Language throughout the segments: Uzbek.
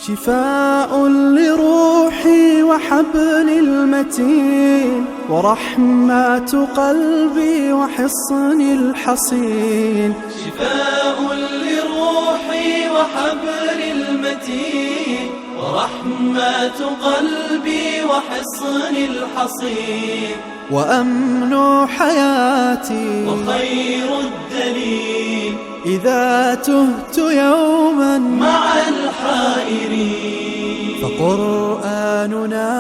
شفاء لروحي وحبل المتين ورحمة قلبي وحصن الحصين شفاء لروحي وحبل المتين ورحمة قلبي وحصن الحصين وأمن حياتي وخير الدليل إذا تهت يوما مع الحائرين فقرآننا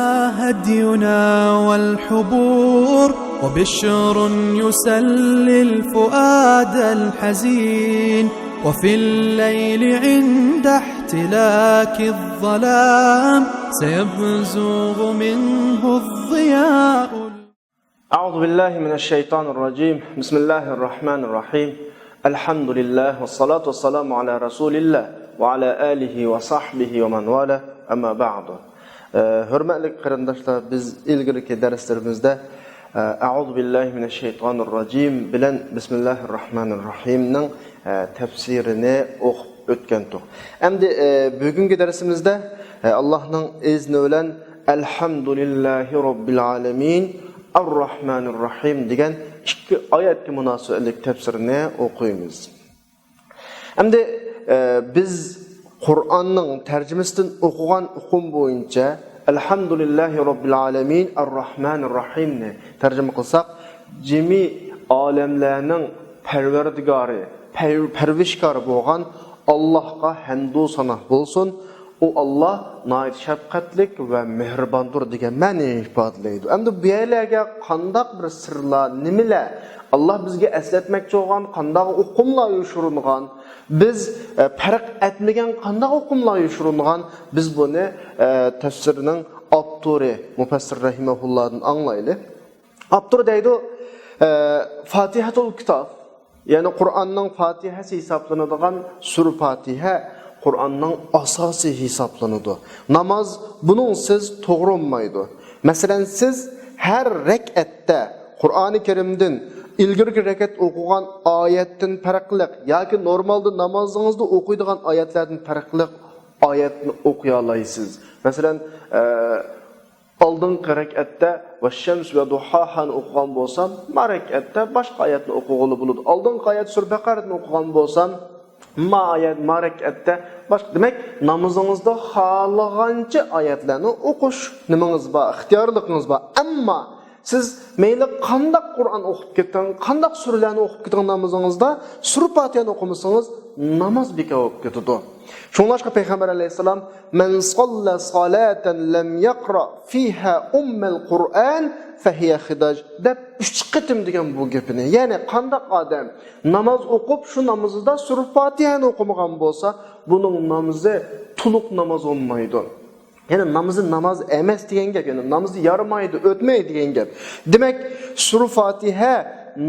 هدينا والحبور وبشر يسلي الفؤاد الحزين وفي الليل عند احتلاك الظلام سيبزغ منه الضياء. أعوذ بالله من الشيطان الرجيم. بسم الله الرحمن الرحيم. الحمد لله والصلاة والسلام على رسول الله وعلى آله وصحبه ومن والاه. أما بعد. Hürmetli kardeşler, biz ilgili derslerimizde A'udhu billahi mineşşeytanirracim bilen Bismillahirrahmanirrahim'nin tefsirini okup ötkendik. Endi bugünkü dersimizde Allah'ın izni bilen Elhamdülillahi Rabbil Alemin Ar-Rahmanir-Rahim degan ikki oyatga munosabatlik tefsirini o'qiymiz. Endi biz Qur'onning tarjimasidan o'qigan o'qim bo'yicha Elhamdülillahi Rabbil Alemin Ar-Rahmanir-Rahim ni tarjima qilsak, jami olamlarning parvardigori, parvishkori bo'lgan Allohga hamdu sanoh bo'lsin. O Allah nayet şefkatlik ve mehribandыр degan ma'ni ifodalaydi. Endi bu yerlarga qandaq bir sirlar, nimalar Allah bizga eslatmoqchi bo'lgan, qandaq o'qimlar yoshirilgan, biz farq etmagan qandaq o'qimlar yoshirilgan, biz buni tafsirining avtori mufassir rahimahullohdan anglaylik. Avtor deydi, Fatihatul Kitob, ya'ni Qur'onning Fatihasi hisoblanadigan sura Fatiha Qur'onning asosiy hisoblanadi. Namoz buningsiz to'g'ri bo'lmaydi. Masalan, siz har rak'atda Qur'oni Karimdan ilgirgi rakat o'qigan oyatdan farqli yoki normalda namozingizda o'qiydigan oyatlardan farqli oyatni o'qiy olasiz. Masalan, oldingi rak'atda vash-shams va duhahani o'qigan bo'lsam, marakatda boshqa oyatni o'qig'ili bo'ladi. Oldingi oyat sura Baqarani o'qigan bo'lsam, marakatda boshqa. Demak, namozingizda xohlagancha oyatlarni o'qish nimangiz bor, ixtiyorligingiz bor. Ammo siz mayli qanday Qur'on o'qib ketgan, qanday suralarni o'qib ketgan namozingizda sura Fatihani o'qimasangiz namoz bekor bo'lib ketadi. Shunlashqa payg'ambar alayhisalom man salla salatan lam yaqra fiha ummul Qur'an fahiya xidaj deb 3 qitim degan bu gapini. Ya'ni qanday odam namoz o'qib shu namozida sura Fatihani o'qimagan bo'lsa, buning namozi to'liq namoz bo'lmaydi. Yani namoz emas degan gap, yani namozi yaramaydi, o'tmaydi degan gap. Demak, sura Fatiha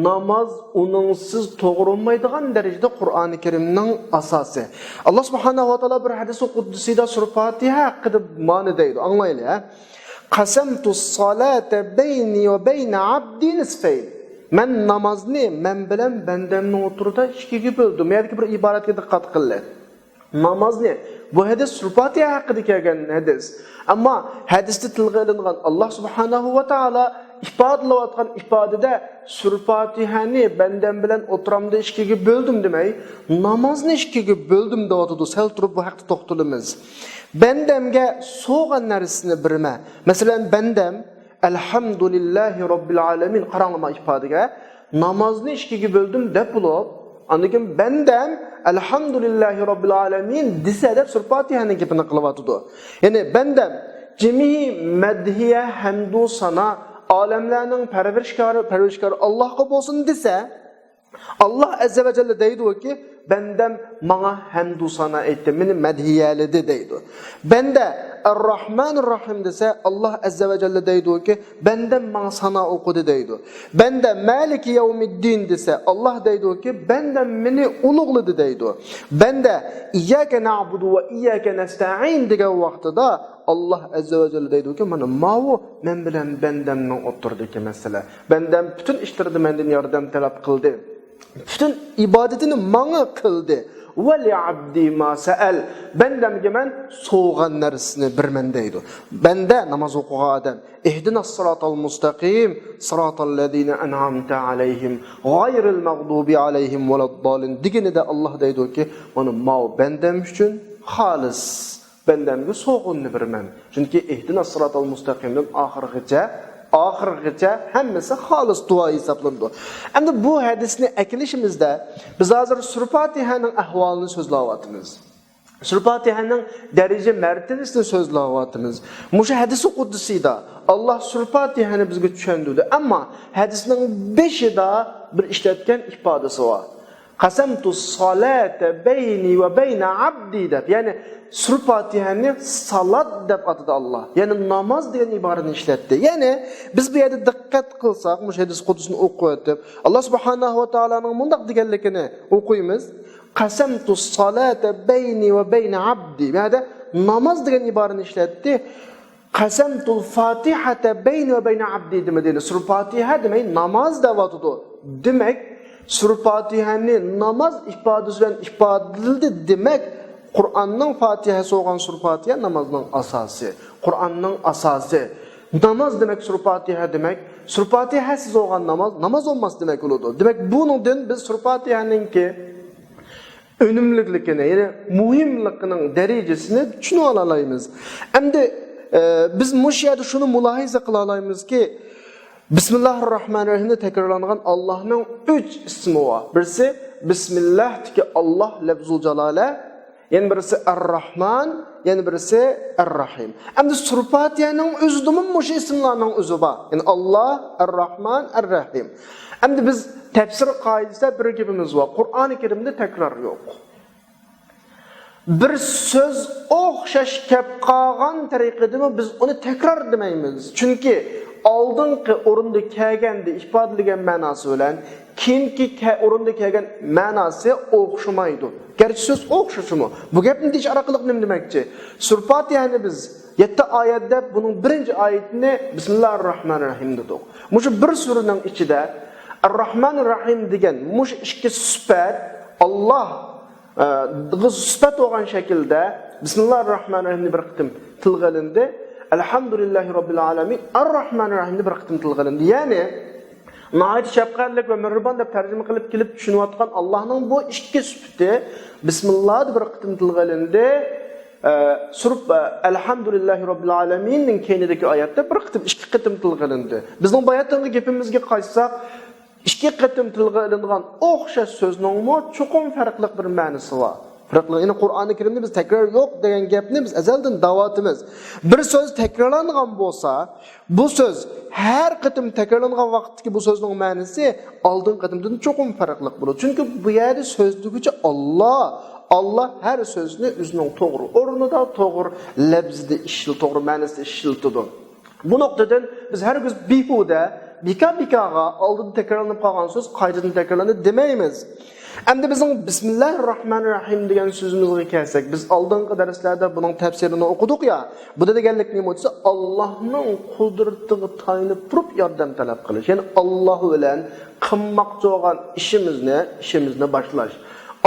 namoz uningsiz to'g'ri bo'lmaydigan darajada Qur'oni Karimning asosi. Alloh subhanahu va taolo bir hadis quddusida sura Fatiha haqida ma'no deydi. Anglaylik, ha? Qasamtus salata bayni va bayna abdi nisfayn. Men namozni men bilan bandamning o'tirida ikkiga bo'ldim. Yoki bir iboratga diqqat qilinglar. Namozni bu hadis sura Fatiha haqida kelgan hadis. Ammo hadisda tilga olingan Alloh subhanahu va taolo ifodalayotgan ifodada sura Fatihani bandam bilan o'tiramda ikkiga bo'ldim demay, namozni ikkiga bo'ldim deyotdi. Sal turib bu haqda to'xtalamiz. Bandamga so'g'an narsani birma. Masalan, bandam Elhamdülillahi Rabbil Alemin qaranglar ifodaga namozni ikkiga bo'ldim deb bo'lib, andan bandam Elhamdülillahi Rabbil Alemin desa deb sura Fatihani gapini qilyapti. Ya'ni bandam jami madhiya hamdu sana alemlerning parvarishkori Allohga bo'lsin desa, Allah azza va jalla deydi-ki, bendem bana hamdu sana aytdi, meni madhiyalidi deydi. Bende Ar-Rahmanir-Rahim desa, Allah azza va jalla deydi-ki, bendem bana sana o'qidi deydi. Bende Maliki yevmiddin desa, Allah deydi-ki, bendem meni ulug'lidi deydi. Bende iyyaka na'budu va iyyaka nasta'in degan vaqtida Allah azza va jalla deydi-ki, mana mavu men bilan bendemning o'tirdiki masala. Bendem bütün ishlarida mendan yordam talab qildi. Bütün ibadetini bana kıldı. Ve li abdi ma sa'al. Bendemge men soğan narsini birmen deydi. Bende namaz okugan adam. İhdinas sıratal mustaqim, sıratal lezina en'amta aleyhim, gayril mağdubi aleyhim veleddallin. Digini de Allah deydi ki, onu mao bendem üçün halis. Bendemge soğunni birmen. Çünkü ihdinas sıratal mustaqimden ahirgacha hammasi xolis duo hisoblanadi. Endi bu hadisni akilishimizda biz hozir Sur Fatihaning ahvolini so'zlayapmiz. Sur Fatihaning daraja martabasini so'zlayapmiz. Mushu hadis quddusida Allah Sur Fatihani bizga tushundirdi, ammo hadisning beshida bir ishlatgan ifodasi bor. Qasamtu salata bayni va bayna abdi deb, ya'ni Sur Fatihani salat deb atadi Allah. Yani namaz degan iborani ishlatdi. Yani biz bu yerda diqqat qilsak, mush hadis qudusini o'qib, Allah subhanahu va taolaning mundaq deganligini o'qiymiz. Qasamtu salata bayni va bayna abdi. Yani namaz degan iborani ishlatdi. Qasamtul Fatihata bayni va bayna abdi demadi. Sur Fatiha demek namaz deb atadi. Demek Sur Fatihani namaz ifodasi bilan ifodaldi demek. Kur'an'ın Fatiha'sı olan Sur Fatiha namazının asası. Kur'an'ın asası. Namaz demek Sur Fatiha demek. Sur Fatiha'sız olan namaz olmaz demek oldu. Demek bunun biz Sur Fatiha'nın ki önümlülükünü, yani muhimlikinin derecesini şunu alalayımız. Hem de biz müşahede şunu mülahize kılalayımız ki Bismillahirrahmanirrahim'de tekrarlanan Allah'ın 3 ismi var. Birisi Bismillah ki Allah lafzul celale. Yani birisi Ar-Rahman, yani birisi Ar-Rahim. Endi Sur Fatiha'nın özüdümün muş isimlerinin özü var. Yani Allah, Ar-Rahman, Ar-Rahim. Endi biz tefsir kaidesinde bir gibimiz var. Kur'an-ı Kerim'de tekrar yok. Bir söz o'xshash kep qolgan tariqadimi biz onu tekrar demeymiz. Çünkü oldingi o'rinda kelganda ifodalagan ma'nosi bilan keyingi o'rinda kelgan ma'nosi o'xshamaydi. Gerçi söz o'xshashimi? Bu gapni deyish orqali nima demakchi? Sur Fatihani biz 7 oyatda bunun birinchi oyatini Bismillahirrahmanirrahim dedik. Mushu bir suraning ichida Ar-Rahmanir-Rahim degan mush ikki sifat Allah sifat olgan şekilde Bismillahirrahmanirrahim bir qitim tilg'alindi. Elhamdülillahi Rabbil alamin. Ar-Rahmanir-Rahim bir qitim tilg'alindi. Yani nəhayət şəfqətlik və mehriban deb tərcümə qilib kelib tushunayotgan Allah'ın bu ikki sifati Bismillah bir qitim tilg'alindi. Surub Elhamdülillahi Rabbil alaminning keyinidagi oyatda bir qitim ikki qitim tilg'alindi. Bizning bayatdagi gapimizga qaytsak İki qitim tilg'alingan o'xshash so'zning cho'qim farqli bir ma'nosi bor. Farqli, ya'ni Qur'oni Karimda biz takror yo'q degan gapni biz azaldan da'vatimiz. Bir so'z takrorlangan bo'lsa, bu so'z har qitim takrorlangan vaqtdagi bu so'zning ma'nosi oldin qitimdan cho'qim farqli bo'ladi. Chunki bu yerda so'zligicha Allah her sözünü özünün to'g'ri o'rnida, to'g'ri lafzida to'g'ri ma'nosida ishlatadi. Bu noktadan biz her gün bihuda bika-bikaga oldin tekrarlanıp qolgan söz qaytadan tekrarlanadi demaymiz. Endi bizning Bismillahirrahmanirrahim degan so'zimizga kelsak, biz oldingi darslarda buning tafsirini o'qidik ya. Bu deganlik nima bo'lsa, Allohning qudratiga tayanib turib yordam talab qilish. Ya'ni Alloh bilan qilmoqchi bo'lgan ishimizni boshlash.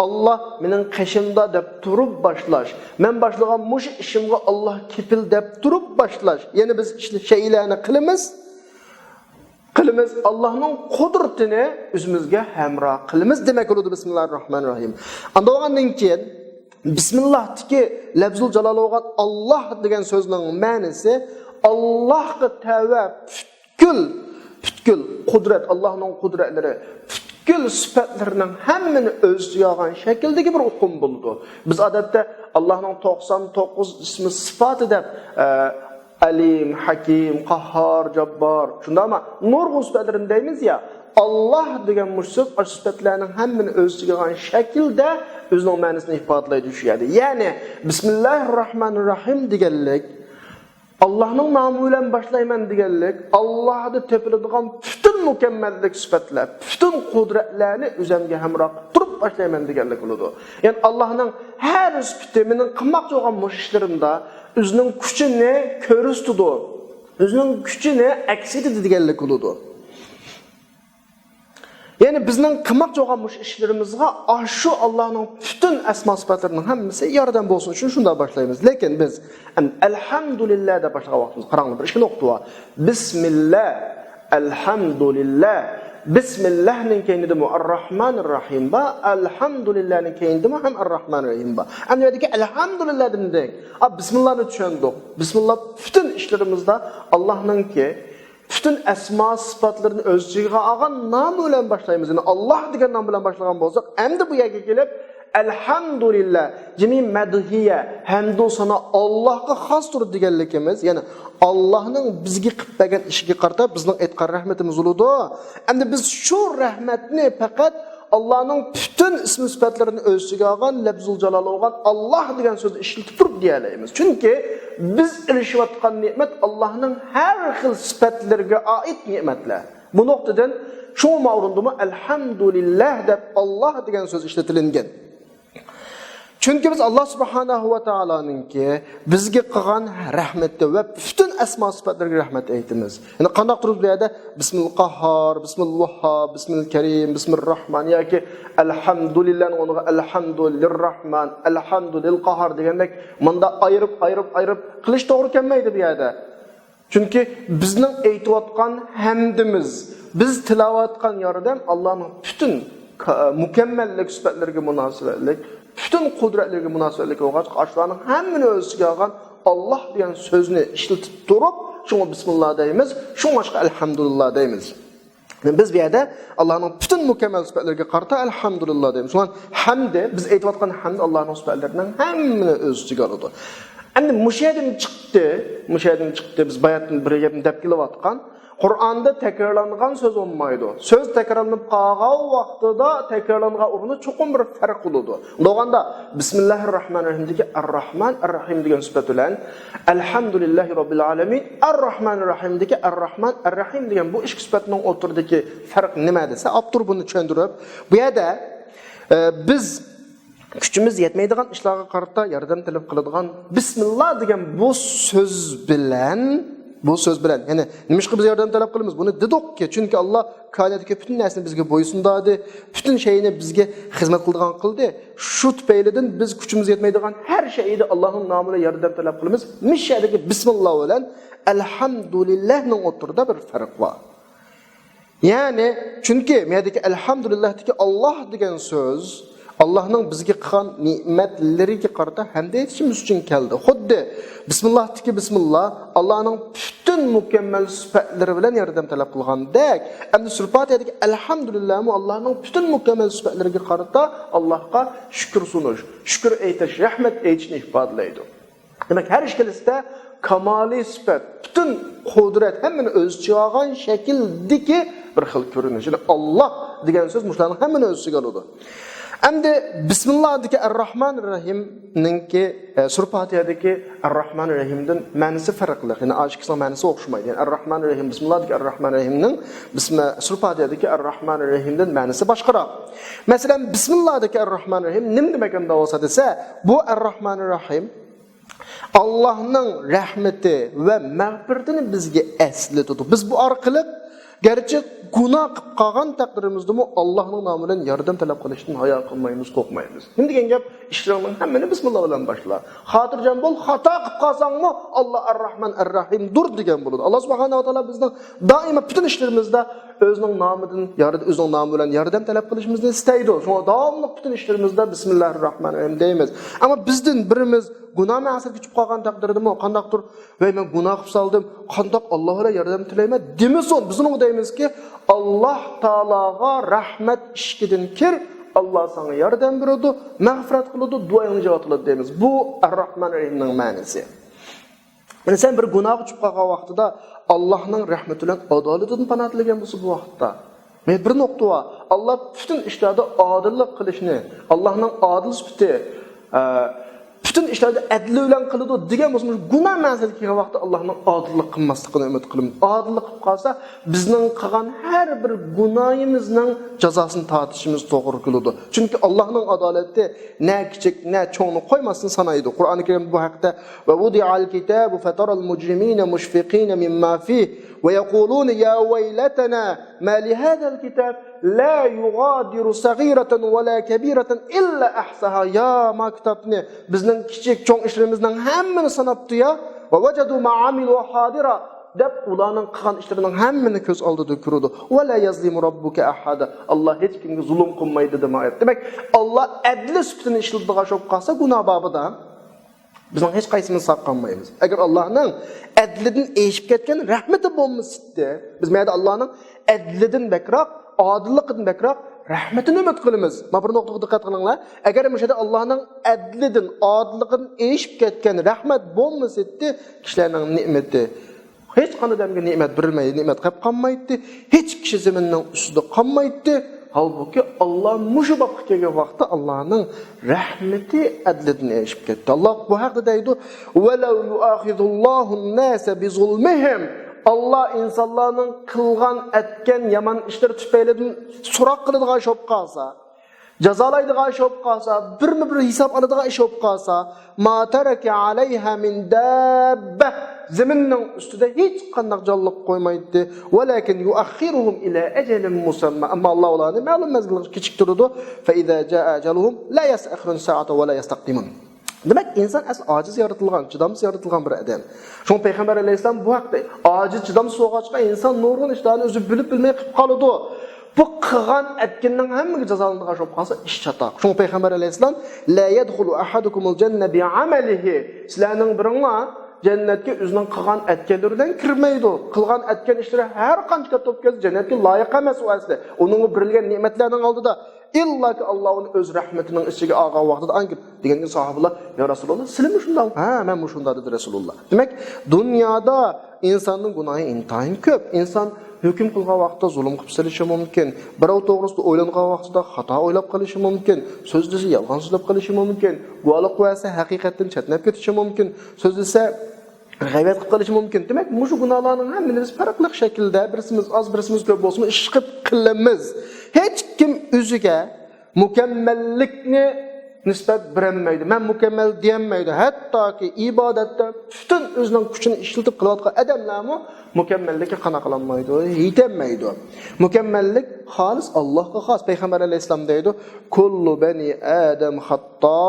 Allah mening qashimda deb turib boshlash. Men boshlagan mush ishimga Alloh kepil deb turib boshlash. Ya'ni biz shaylarni qilamiz. Allah'ın kudretini özümüzge hemra qilimiz demek oldu Bismillahirrahmanirrahim. Anda oğandan keyin Bismillah'taki lafzul jalal olan Allah degan sözünün ma'nosi Allah'a tava bütkül kudret, Allah'ın kudretleri bütkül sıfatlarının hemmini özlüyorgan şekildeki bir hukum buldu. Biz adette Allah'ın 99 ismi sıfatı deb Alim, Hakim, Qahhar, Jabbar. Şunda ama nurg'un sifatlarini deymiz ya. Allah degan mushsiz sifatlarning hammini o'zligi shaklda o'zining ma'nosini ifodalaydi tushadi. Ya'ni Bismillahirrahmanirrahim deganlik Allah'ning nomi bilan boshlayman deganlik, Allohda tepiladigan butun mukammallik sifatlar, butun qudratlarni o'zimga hamroh turib boshlayman deganlik bo'ladi. Ya'ni Allohning har sifati mening qilmoqchi bo'lgan mushishlarimda özünün gücünü körüstüdü. Özünün gücünü eksidi deganlik bo'ladi. Yani bizning qilmoqchi bo'lgan mush ishlarimizga shu Allohning butun asmo sifatlarining hammasi yordam bo'lsin uchun shunda boshlaymiz. Lekin biz alhamdulillah deb boshlagan vaqtimiz qaranglar bir ishni o'qitib. Bismillah, alhamdulillah. Bismillahning keyinida ar-Rahmanir Rahim ba, alhamdulillahning keyinida ham ar-Rahmanir Rahim ba. Endi yerdagi alhamdulillah dedik. Bismillahni tushundik. Bismillah butun ishlarimizda Allohningki bütün asma sıfatlarını öz ichiga olgan nom bilan boshlaymiz. Yani Allah degan nom bilan boshlagan bo'lsak, endi bu yerga kelib alhamdulillah, jami madhiya, hamdu sana Allohga xosdir deganligimiz, ya'ni Allohning bizga qilib bergan ishiga qarata bizning aytgan rahmatimiz bo'ladi. Endi biz shu rahmatni faqat Allah'ın bütün ismi sıfatlarını öz ichiga olgan, lafzul jalol olgan Allah degan so'zni ishlatib turib deyalamiz. Çünkü biz erishayotgan ne'mat Allah'ın her xil sifatlariga oid ne'matlar. Bu noktadan şu ma'rundumi elhamdülillah deb Allah degan so'z ishlatilingan. Çünkü biz Allah subhanahu wa ta'ala'nınki bizge qilgan rahmeti ve bütün asma sıfatlarga rahmet aytamiz. Yani qanday turib bu yerda Bismillahir, Bismillahvahhab, Bismillahkerim, Bismillahirrahman yoki alhamdulillah onuga alhamdulillahirrahman, alhamdulillahqahhar degandek bunda ayırıp qilish to'g'ri kelmaydi bu yerda. Çünkü bizning aytayotgan hamdimiz, biz tilovat qilgan yordam Allohning bütün mükemmellik sifatlariga munosabatlik, bütün kudretlerine münasebetlik olğaç, aşlarının hemmini özüge alğan Allah degan sözünü işletip durup, şuna Bismillah deyimiz, şuna başka elhamdülillah deyimiz. Biz bir yerde Allah'ın bütün mükemmel sıfatlarına qarta elhamdülillah deyimiz. Şuna hamdi, biz aytayotgan hamdi Allah'ın sıfatlarının hemmini özüge aldı. Endi müşahidin çıktı, biz bayatın bir yerden dep kelyapatgan. Qur'onda takrorlangan so'z olmaydi. So'z takrorlanib qolgan vaqtida takrorlangan o'rni cho'qim bir farq bo'ladi. Undaganda Bismillahirrahmanirrahimdagi Ar-Rahman Ar-Rahim degan sifat bilan Alhamdulillahi Robbil alamin Ar-Rahmanir Rahimdagi Ar-Rahman Ar-Rahim degan bu ikki sifatning o'rtidagi farq nima desa, avtor buni tushuntirib, bu yerda biz kuchimiz yetmaydigan ishlarga qarata yordam talab qiladigan Bismillah degan bu so'z bilan yani nimaga biz yordam talab qilamiz? Buni dedikki, chunki Alloh koinotdagi bütün narsani bizga bo'ysundadi, bütün shayni bizga xizmat qildigan qildi. Shu tufaylidan biz kuchimiz yetmaydigan har shayda Allohning nomiga yordam talab qilamiz. Mishadagi bismillah bilan alhamdulillahning o'rtasida bir farq bor. Yani chunki miyadagi alhamdulillahdagi Allah degan so'z Allah'ın bizge qilgan ne'matlariga qarata hamda aytishimiz uchun keldi. Xuddi Bismillahdagi Bismillah Allah'ın bütün mükemmel sifatlari bilan yordam talab qilgandek, endi Fatihadagi alhamdulillah Allah'ın bütün mükemmel sifatlariga qarata Allohga shukr sunish, shukr aytish, rahmat aytishni ifodalaydi. Demak, har ishkalasida kamali sifat, bütün qudrat hammani o'z ichiga olgan shakldagi bir xil ko'rinish. Allah degan so'z mushlarning hammani o'z ichiga oladi. Endi Bismillah'daki Ar-Rahmanir-Rahim'ninki Fatiha'daki Ar-Rahmanir-Rahim'den ma'nosi farqli. Yani aşkısının ma'nosi o'xshamaydi. Yani Ar-Rahmanir-Rahim Bismillah'daki Ar-Rahmanir-Rahim'nin Fatiha'daki Ar-Rahmanir-Rahim'den ma'nosi boshqaroq. Masalan, Bismillah'daki Ar-Rahmanir-Rahim nima demaganda bo'lsa desa, bu Ar-Rahmanir-Rahim Allah'ның rahmeti ve mağfiretini bizge eslatadi. Biz bu orqali gerçi günah qilib qolgan taqdirimizda Allohning nomidan yordam talab qilishdan hayo qilmaymiz, qo'rqmaymiz. Endi degan gap ishlarning hammani bismillah bilan boshla. Xotirjam bo'l, xato qilib qolsangmi Alloh Ar-Rahman Ar-Rahim dur degan bo'ladi. Alloh subhanahu va taolo bizning doimo bütün ishlarimizda o'zining nomidan o'zining nomi bilan yordam talab qilishimizni istaydi. Shunga davomli bütün ishlarimizda Bismillahirrohmanirrohim deymiz. Ammo bizdan birimiz günah ma'siyat kechib qolgan taqdirda qandaqdir, "Voy men gunoh qilib soldim, qandaq Alloh bilan yordam tilayman" demasin. Biz uni deymizki, Allah Taalaga rahmat ishkidan kir, Allah sana yordam beradi, mag'firat qiladi, duoyingni javob qiladi deymiz. Bu Ar-Rahmanir-Rahimning ma'nosi. Yani sen bir gunoh qilib qolgan vaqtida Allohning rahmati bilan adolatidan panoh tilagan bo'lsa bu vaqtda men bir nuqta var. Allah bütün ishlarda adillik qilishni, Allohning adil sifati bütün işlerde adli bilan qiladi degan bo'lsa, gunoh ma'siyat kelgan vaqtda Allohning adillik qilmasligini umid qilamiz. Adillik qilib qolsa, bizning qilgan har bir gunohimizning jazosini tortishimiz to'g'ri keladi. Chunki Allohning adolati na kichik, na cho'ngni qo'ymasdan sanaydi. Qur'oni Karim bu haqda va wudi'al kitabu fataral mujrimina mushfiqina mimma fihi va yaquluna ya waylatana ma li hadha al-kitab la yugadiru sagiratan va la kabiratan illa ahsaha. Ya maktabni bizning kichik cho'ng ishlarimizning hammani sanabdi ya. Va wajadu ma amilu hadira. Deb ularning qilgan ishlarining hammani ko'z oldida ko'radi. Va la yazlimu robbuka ahada. Alloh hech kimga zulm qilmaydi demoqda. Demak, Alloh adli sifatini ishlatadigan sho'p qolsa gunoh babida bizning hech qaysimiz saqlanmaymiz. Agar Allohning adlidan eshib ketgan rahmati bo'lmasdi, biz mayda Allohning adlidan bakroq, odilligidan bakroq rahmatini umid qilamiz. Mana bir nuqtaga diqqat qilinglar. Agar o'shada Allohning adlidan, odilligidan eshib ketgan rahmat bo'lmasdi, kishilarning ne'mati hech qanday damga ne'mat berilmaydi, ne'mat qilib qolmaydi, hech kishi zaminning ustida qolmaydi. Halbuki Allah mushu vaqtga kelgan vaqtda Allohning rahmati adlidan eshib ketdi. Alloh bu haqda deydi: "Va law yu'akhidullohu an-nasa bi zulmihim." Allah insonlarning qilgan etgan yomon ishlar tufaylidan so'roq qiladigan ish bo'lib qolsa, jazolaydigan ish bo'lib qolsa, bir hisob oladigan ish bo'lib qolsa, ma taraka alayha min dabba, zaminning ustida hech qanday jonliq qo'ymaydi. Walakin yu'akhiruhum ila ajalin musamma. Amma Alloh ularni ma'lum mazgilga kechiktiradi. Fa idza jaa ajaluhum la yas'akhirun sa'ata wa la yastaqdimun. Demak, inson asl ojiz yaratilgan, chidamsiz yaratilgan bir odam. Shun payg'ambar alayhisalom bu haqda ojiz, chidamsiz bo'lg'achqa inson nurg'un ishlarni o'zi bilib bilmay qilib qoladi. Bu qilgan etkinning hammaga jazolanadigan bo'lib qolsa ish chatoq. Shun payg'ambar alayhisalom la yadkhulu ahadukumul janna bi amalihi. Sizlarning biringlar jannatga o'zining qilgan etganlaridan kirmaydi. Qilgan etgan ishlari har qancha katta bo'lsa jannatga loyiq emas u asli. Uning berilgan ne'matlarning oldida illaki Allohning o'z rahmatining ichiga olgan vaqtida angib degandan sahobalar ya Rasululloh sizmi shunday? Ha, men shunday dedi Rasululloh. Demak, dunyoda insonning gunohi intayin ko'p. Inson hukm qilgan vaqtda zulm qilib silishi mumkin. Birov to'g'risida o'ylangan vaqtida xato o'ylab qolishi mumkin. So'zlasa yolg'on so'zlab qolishi mumkin. Guvohlik qo'ysa haqiqatdan chetnab ketishi mumkin. So'zlasa g'aybat qilib qolishi mumkin. Demak, mushu gunohlarning hammamiz farqli shaklda birsimiz oz, birsimiz ko'p bo'lsin, ish qilib qilamiz. Hech kim o'ziga mukammallikni nisbat bermaydi. Men mukammal deyolmaydi. Hattoki ibodatda butun o'zining kuchini ishlatib qilayotgan odamlarmi mukammallikka qanaqalanmaydi, yetolmaydi. Mukammallik xolis Allohga xos. Payg'ambar alayhisalom deydi: "Kullu bani adam xato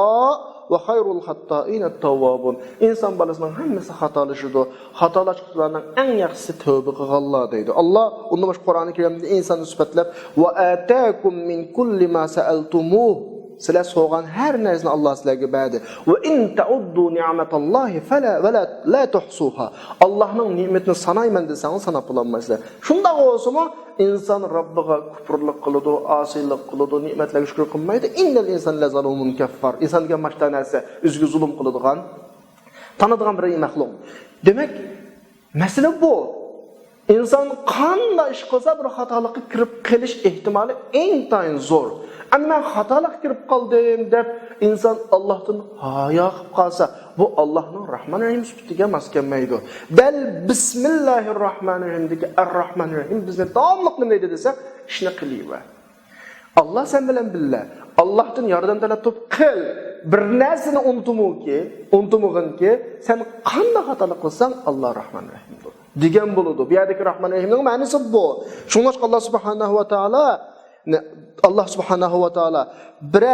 va xayrul xattoin at-tawwabun." Inson balasining hammasi xatolashidir. Xatolashganlarning eng yaxshisi tavba qilganlar deydi. Alloh unda bosh Qur'oni Karimda insonni sifatlab: "Va ataakum min kulli ma sa'altumuh." Sizlar so'rgan har narsani Alloh sizlarga berdi. "Va in ta'uddu ni'matallohi fala la tuhsuha." Allohning ne'matini sanayman desangiz sanab bo'lolmaysizlar. Shunda bo'lsa-mu inson Robbiga kufrlik qiladi, osiylik qiladi, ne'matlarga shukr qilmaydi. Innal insana lazalumun kaffar. Inson degan mashta narsa o'ziga zulm qiladigan, tanadigan bir maxluq. Demak, masala bu. İnsan qanday ish qilsa bir xatolikka kirib qilish ehtimoli eng tayin zo'r. Ammo xatolik kirib qoldim deb inson Allohdan hayo qilib qolsa, bu Allohning Rahmanir Rahim sifatiga mos kelmaydi. Bal bismillahirrohmanirrohimdagi Ar-Rahmanir Rahim bizni davomli nima deydi desa, ishni qilayver. Allah sen bilan billa. Allohdan yordam talab qil. Bir narsani unutmoginki, sen qanday xatolik qilsang Alloh Rahmanir Rahimdir. Degan bo'ladi. Bu yerdagi Rahmanir Rahimning ma'nosi bu. Shunga Alloh subhanahu va taolo bir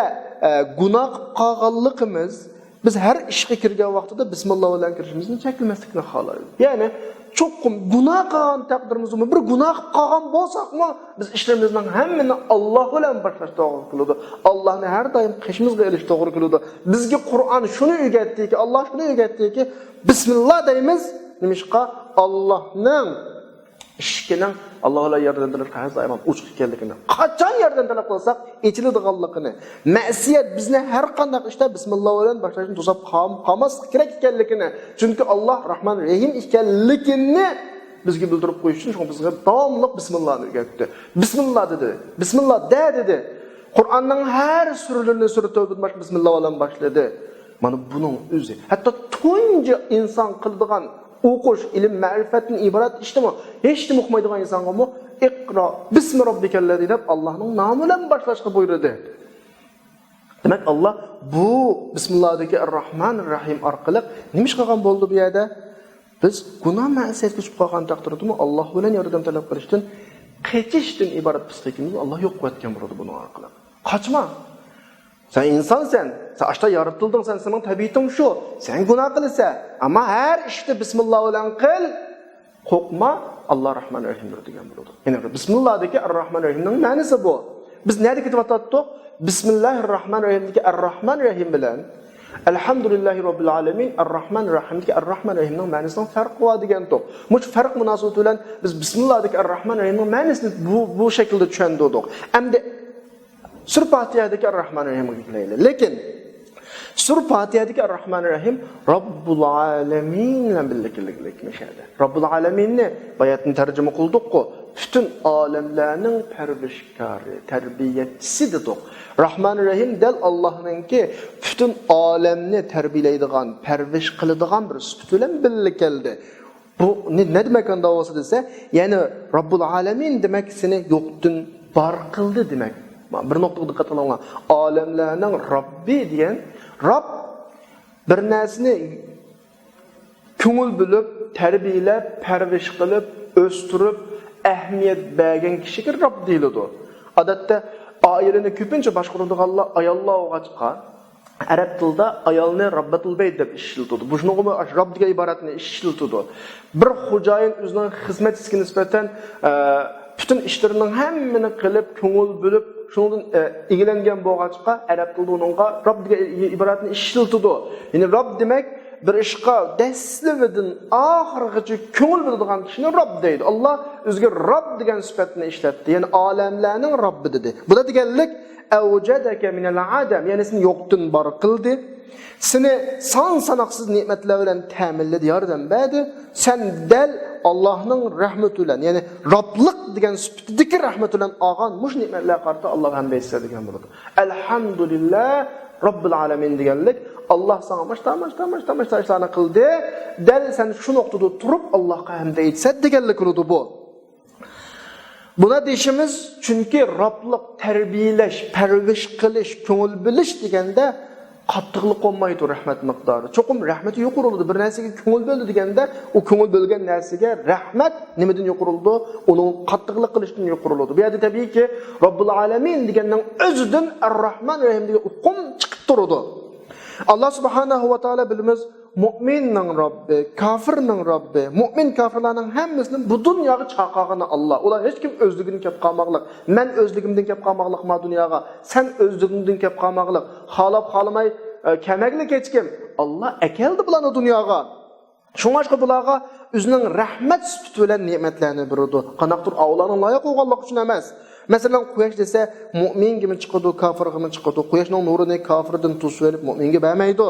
gunoh qilib qolganligimiz biz har ishga kirgan vaqtida bismillah bilan kirishimizni chekilmaslikni xohlaydi. Ya'ni cho'qim gunoh qilgan taqdirimizda bir gunoh qilib qolgan bo'lsaqmi, biz ishlarimizning hammani Alloh bilan boshlash to'g'ri keladi. Allohni har doim qishimizga elish to'g'ri keladi. Bizga Qur'on shuni o'rgatdiki, Alloh shuni o'rgatdiki, bismillah deymiz. Nimishqa Allohning ishkining Alloh bilan yordamlar qanday uchiq ekanligini, qachon yordam talab qilsak, echiladiganligini, ma'siyat bizni har qanday ishda bismillah bilan boshlashni to'sab qolmas kerak ekanligini, chunki Alloh Rahman Rahim ekanligini bizga bildirib qo'yish uchun bizga davomli bismillahni o'rgatdi. Bismillah dedi. Bismillah dedi. Qur'onning har suralarini sura Tavbada bismillah bilan boshladi. Mana buning o'zi. Hatto tunji inson qiladigan o'qish, ilm, ma'rifatning iborat ishdimi? Hech nima o'qimaydigan insonga mu iqro bismi robbikallazi deb Allohning nomi bilan boshlashga buyurdi. Demak, Alloh bu bismillahidagi Ar-Rahmanir Rahim orqali nima ish qilgan bo'ldi bu yerda? Biz gunoh ma'siyatga tushib qolgan taqdirda Alloh bilan yordam talab qilishdan Keçişten ibaret pislikini Allah yok etken burada bunu arqılı. Kaçma. Sen insansan, sen aşta yaratıldın, senin tabiitin şu. Sen günah kılsa ama her işte Bismillah bilan qil. Korkma, Allah Rahman Rahimdir degan bo'ladi. Ya'ni Bismillah'dagi Ar-Rahman Rahimning ma'nosi bu. Biz nerede ketib atdik? Bismillahir-Rahmanir-Rahimdagi Ar-Rahman Rahim bilan Alhamdulillahi Rabbil Alamin Ar-Rahman Rahimdagi Ar-Rahman Rahimning ma'nosidan farq bor degan to'q. Mush farq munosabati bilan biz Bismillah'dagi Ar-Rahman Rahimning ma'nosini bu shaklda tushundik. Endi Sur Fatiha'dagi Ar-Rahman Rahimga qilaylik. Lekin Sur Fatiha'dagi Ar-Rahman Rahim Rabbul Alamin bilan birlikmishadi. Rabbul Alaminni bayatni tarjima qildik-ku. Bütün alemlerinin pervişkarı, terbiyetçisi dedik. Rahman Rahim del Allah'ınki bütün alemni terbiyeleydiğen, perviş kılıdığan bir sütüyle birlik geldi. Bu ne demek anda olsa dese, yani Rabbul Alemin demek seni yoktun var kıldı demek. Bir noktada dikkat alın. Alemlerinin Rabbi diyen, Rab bir nesini köngül bulup, terbiyelep, perviş kılıp, östürüp, ehmiyet bergen kişiga Rabb deyiladi. Odatda oilani ko'pincha boshqaradiganlar ayollar o'g'achqa arab tilida ayolni Rabbatul Bayt deb ishlatadi. Bu shunga Rabb degan iboratni ishlatadi. Bir xo'jayin o'zining xizmatchisiga nisbatan bütün ishlarining hammani qilib, ko'ngil bo'lib, shundan egilangan bo'g'achqa arab tilida unga Rabb degan iboratni ishlatadi. Ya'ni Rabb demak bir ishqa daslividan oxirigacha ko'ngil biladigan kishini Robb deydi. Allah o'ziga Robb degan sifatni ishlatdi. Ya'ni olamlarning Robbi dedi. Bu da deganlik avjadaka minal adam, ya'ni seni yo'qdan bor qildi. Seni son sanoqsiz ne'matlar bilan ta'minladi, yordam berdi. Sen dal Allohning rahmati bilan, ya'ni Roblik degan sifatdagi rahmati bilan olgan mush ne'matlar qarta Alloh ham bersa degan bo'ladi. Alhamdulillah Robbil alamin deganlik Allah sana başta işlerini kıldı. Del sen şu noktada durup Allah'a hamd etsə deganlik oldu bu. Buna deyişimiz çünkü Rablık terbiyeleş, perviş kılış, köngül biliş degende qattiqlik olmaydı rahmet miqdori. Çoxum rahmeti yuqorildi. Bir narsaga köngül böldi degende o köngül bölgen narsaga rahmet nimeden yuqorildi? Onun qattiqlik qilishdan yuqorildi. Bu yerda tabii ki Rabbul Alamin deganning o'zidan Ar-Rahman Rahim degan uqum chiqib turadi. Allah Subhanahu wa Ta'ala bilimiz mu'minning Robbi, kafirning Robbi, mu'min kafirlarning hammasini bu dunyoga chaqirgani Allah. Ular hech kim o'zligini kelib qolmoqlik. Men o'zligimdan kelib qolmoqlik ma dunyoga. Sen o'zligingdan kelib qolmoqlik. Xolab xolamay kamaglik hech kim. Allah akeldi bularni dunyoga. Shunga bularga o'zining rahmat sifati bilan ne'matlarni berdi. Qanaqdir avlarning loyiq bo'lganlik uchun emas. Mesela quyosh desa mu'minga mi chiqadi, kafirga mi chiqadi? Quyoshning nurini kafirdan to'sib verib mu'minga bermaydi.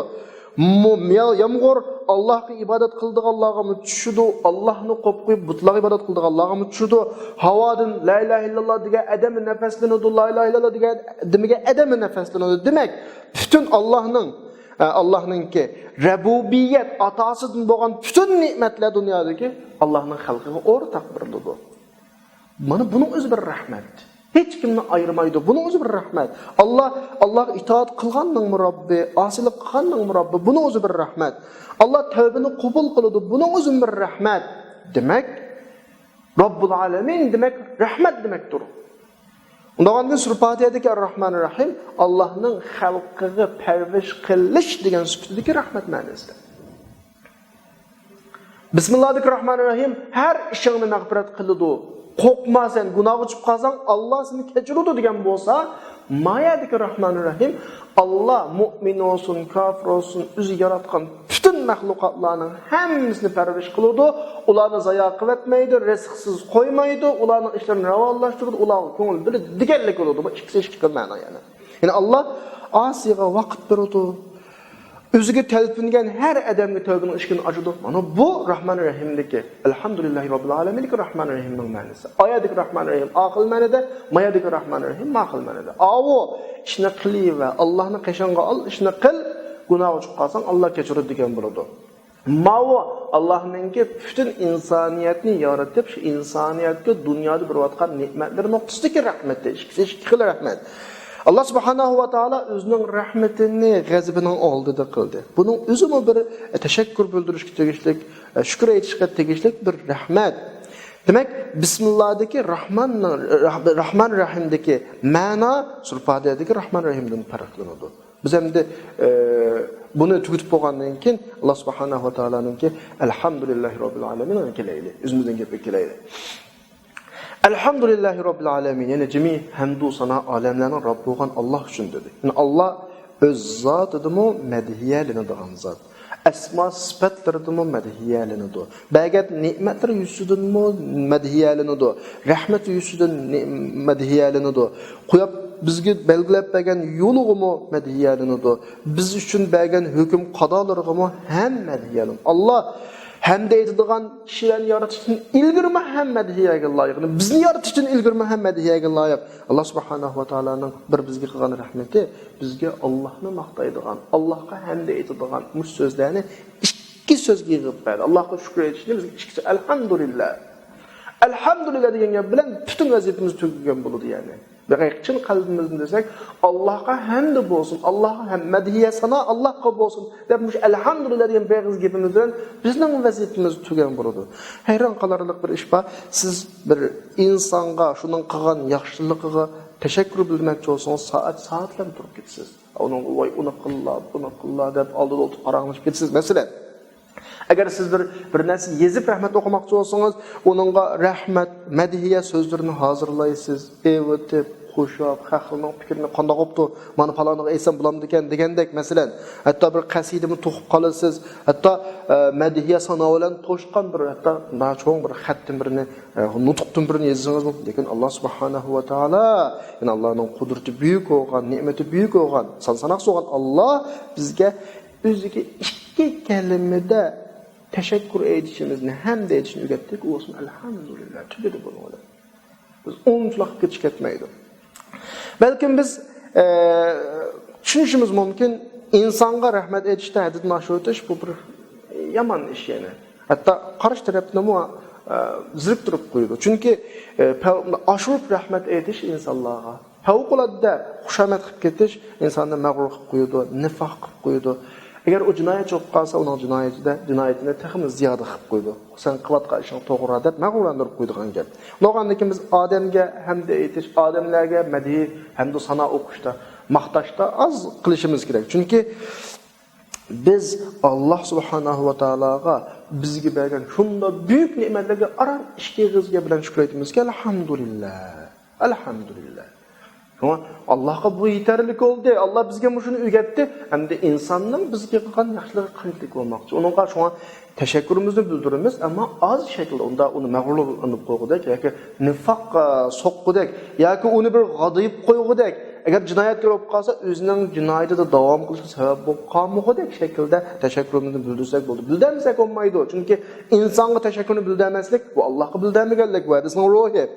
Yomg'ir Allohga ibodat qildiganlarga mi tushidi, Allohni qo'yib qo'yib butlarga ibodat qildiganlarga mi tushidi? Havodan la ilaha illalloh degan adam nafaslanadi, la ilaha illalloh degan dimiga adam nafaslanadi. Demak, bütün Allah'ningki rububiyat atosidan bo'lgan bütün ne'matlar dunyodagi Allohning xalqiga o'rtaq biriladi. Mana bunun o'zi bir rahmat. Hech kimni ayırmaydı. Bunun o'zi bir rahmat. Allah itoat qilganning Robbi, asilik qilganning Robbi, bunun o'zi bir rahmat. Allah tavbani qabul qiladi. Bunun o'zi bir rahmat. Demak, Robbul Alamin demak rahmat demakdir. Undaqanda Sur Fatiha'dagi Ar-Rahmanir Rahim Allohning xalqiga parvish qilish degan sifatidagi rahmat ma'nosida. Bismillahirrahmanirrahim her ishingni mag'firat qiladi. Korkma sen, günahı çıkıp kalsan Allah seni keçirudu degan bolsa, mayadaki Rahmanir Rahim Allah mu'min olsun, kafir olsun, özü yaratgan bütün mahlukatlarının hemmisini perviş kılıdı. Ularını zaya kıvetmeydi, rızıksız koymaydı, ularının işlerini ravallaştırdı, ularının köngül bile digerlik oldu. Bu ikisi mana yani. Yani Allah asiga vakit berdi. Özüge telpingen her adamga tövbenin ışkini acıdı. Mana bu Rahmanir Rahim'deki Elhamdülillahi Rabbil Alemin'deki Rahmanir Rahim'nin ma'nosi. Ayadik Rahmanir Rahim aql ma'noda, mayadik Rahmanir Rahim ma'qul ma'noda. Avu ishni qili va Allohni qashonga ol, ishni qil, gunoh chiqib qolsang Allah kechiradi degan bo'ladi. Mavu Allohninki bütün insoniyatni yaratib, shu insoniyatga dunyoda berayotgan ne'matlar nuqtasidagi rahmatda ikki xil rahmat. Allah Subhanahu wa Ta'ala özünün rahmetini g'azabining oldida qildi. Bunun o'zimi bir teşekkür bildirishga tegishlik, shukr aytishga tegishlik bir rahmat. Demek Bismillah'daki Rahman Rahim'deki mana Surfadiyadaki Rahman Rahim'den farklanıdı. Biz hem de bunu tüketip boğandan keyin Allah subhanahu wa ta'ala'nın ki Elhamdülillahi Rabbil Alemin onu keleyli. Üzümüzden gepek keleyli. Elhamdülillahi Rabbil Alemin. Yani cemi hamdu sana alemlerin Rabbi olan Allah için dedi. Yani Allah öz zatıdımı medhiyelini dağın zat. Esma sıfatlarıdımı medhiyelini do. Bəgət nimetleri yüzüdünmü medhiyelini do. Rahmeti yüzüdün medhiyelini do. Kuyap bizge belgilep bergen yoluğumu medhiyelini do. Biz üçün bergen hüküm qadalarıgımı hem medhiyelini. Allah hem de etdiğin kişilerin yaratışının ilgirme hem medhiyege layık. Bizni yaratışının ilgirme hem medhiyege layık. Allah subhanahu wa ta'ala'nın bir bizge qılğan rahmeti, bizge Allah'ını maqtaydıgan, Allah'a hem de etdiğin bu sözlerini iki söz giyip verdi. Allah'a şükür edişini bizge iki söz. Elhamdülillah. Elhamdülillah degan bilen bütün vazifemiz tükengen buludu yani. Ve çın kalbimizin desek Allah'a hamd bolsun, Allah'a hem medhiye sana Allah'a bolsun demiş elhamdülillah diyen beğiz gibimizden bizning vazifemiz tügen buludu. Hayran qalarlıq bir iş var. Siz bir insanga şunun qılgan yaxşılıqıga teşekkür bilmekçi olsanız saatlar durup gitsiz. Onun vay onu qılla deb aldı oturup qarаңlaşıp gitsiz. Mesela eğer siz bir narsa yezip rahmet okumakçı olsanız onunla rahmet, medhiye sözlerini hazırlayısınız. Evet, xo'shab, xalqning fikrini qanday qopdi, mana faloniga aytsam bo'lamdi ekan degandek masalan, hatto bir qasidani to'qib qolasiz, hatto madhiya sano bilan to'shqan bir hatto cho'ng bir xatdan birini, nutqdan birini yozsangiz mumkin. Lekin Alloh subhanahu va taolo, ya'ni Allohning qudrati buyuk bo'lgan, ne'mati buyuk bo'lgan, sanoqsiz bo'lgan Alloh bizga o'ziga ikki kalimada teşekkür edişimizni hem de edişini ürettik. Olsun elhamdülillah. Tüdedi bunu öyle. Biz onçulak geçik etmeydi. Belki biz düşünüşümüz mümkün insanga rahmet edişte hadid naşı ötüş bu bir yaman iş yani. Hatta karşı tarafına mu zirip durup koydu. Çünkü aşırıp rahmet ediş insanlığa. Fevkuladda huşamet kıp ketiş insanı mağrur kıp koydu, nifak kıp koydu. Eğer o cinayet çok kalsa onun cinayetine texmi ziyade kıp koydu. Sen kıvatqa işin toğra deb mağrurlandırıp koyduğun gel. Noğandı ki biz Adem'ge hem de etiş, Ademlerge medhi hem de sana okuşta, maqtaşta az kılışımız gerek. Çünkü biz Allah subhanahu wa ta'alaga bizge bergen şunda büyük nimetlerge aran işkegizge bilen şükür etimiz ki elhamdülillah. Elhamdülillah. Ama Allah'a bu yeterlik oldu. Allah bizge şunu ügetti. Hem de insanın bizge qılğan yaxşılığı qanchalik olmakçı. Onunğa şuna teşekkürümüzü bildirimiz ama az şekilde onda onu mağrurlanıp qo'ygudek yoki nifaq soqqudek yoki onu bir g'adayib qo'ygudek. Eğer cinayet bo'lib qolsa, o'zining jinoyatida davom qilishga sabab bo'lib qolmagudek şekilde teşekkürümüzü bildirsek bo'ldi. Bildirmasak olmaydi. Çünkü insonga teşekkürni bildirmaslik bu Allohga bildirmaganlik va desning ruhi.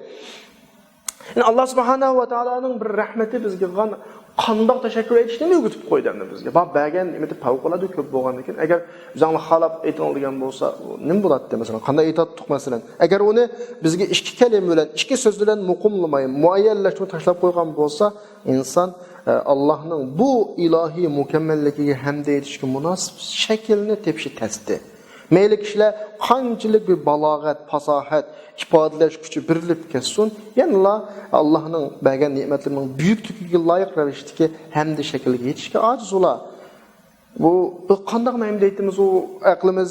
Yani Allah subhanahu wa ta'ala'nın bir rahmeti bizge qandoq teşekkür etishni o'rgatib qo'ydi bizga. Bak bergan nimati favqulodda ko'p bo'lgan ekan. Agar o'zingni xalab aytadigan bo'lsa, nima bo'ladi masalan? Qanday aytadiq masalan? Agar uni bizga ikki kalima bilan, ikki so'z bilan muqimlamay, muayyanlashtirib tashlab qo'ygan bo'lsa, inson Allohning bu ilohiy mukammalligiga hamd etishga munosib shaklni tepishi tasdi. Meyli kişiler qanchalik bir balog'at, fasohat, ifodalash kuchi birilib ketsin, yana Allohning bergan ne'matlarining buyukligiga loyiq ravishda hamd shakliga yetishga ojiz ular. Bu qanday ma'noda aytamiz, u aqlimiz